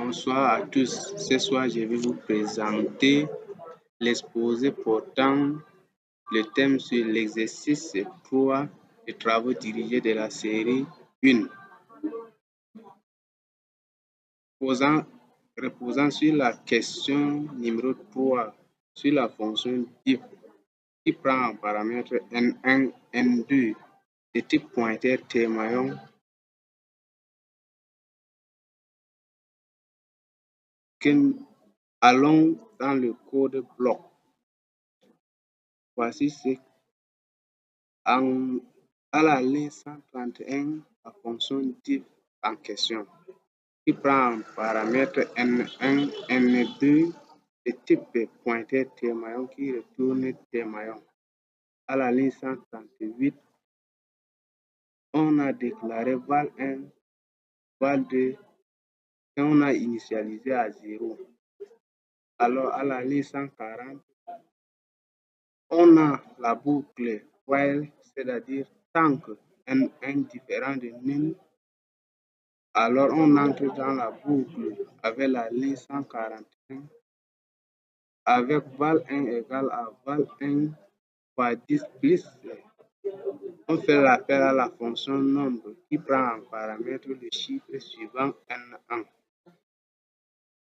Bonsoir à tous. Ce soir, je vais vous présenter l'exposé portant le thème sur l'exercice 3 des travaux dirigés de la série 1, reposant sur la question numéro 3 sur la fonction diff qui prend en paramètre n1, n2 de type pointeur T-maillon allons dans le code bloc. Voici ce à la ligne 131, la fonction diff en question, qui prend en paramètre n1, n2 de type pointeur T-maillon qui retourne T-maillon. À la ligne 138, on a déclaré val1, val2 et on a initialisé à 0. Alors à la ligne 140, on a la boucle while, c'est-à-dire tant que n1 différent de nul, alors on entre dans la boucle avec la ligne 141 avec val1 égale à val1 fois 10 plus. On fait l'appel à la fonction nombre qui prend en paramètre le chiffre suivant n1.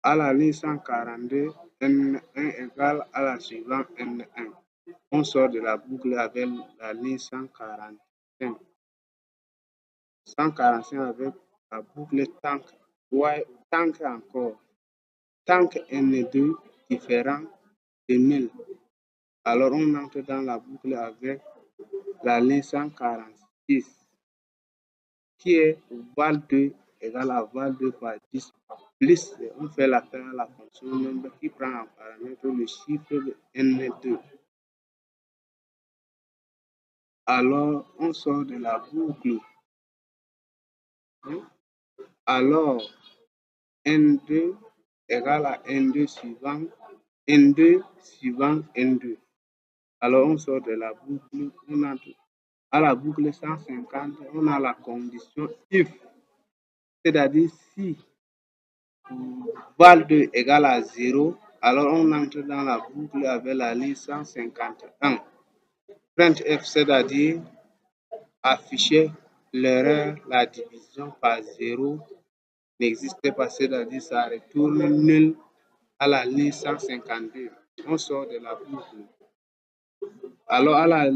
À la ligne 142, n1 égale à la suivante n1. On sort de la boucle avec la ligne 145. 145 avec la boucle tant encore. Tant que n2 différent de 1000. Alors on entre dans la boucle avec la ligne 146 qui est val2 égale à val2 fois 10 plus. On fait l'appel à la fonction nombre qui prend en paramètre le chiffre de n2. Alors on sort de la boucle. Alors n2 égale à n2 suivant n2. Alors on sort de la boucle, on entre à la boucle 150, on a la condition if, c'est-à-dire si val2 égale à 0, alors on entre dans la boucle avec la ligne 151. Printf, c'est-à-dire afficher l'erreur, la division par 0 n'existe pas, c'est-à-dire ça retourne nul à la ligne 152. On sort de la boucle. Alors à la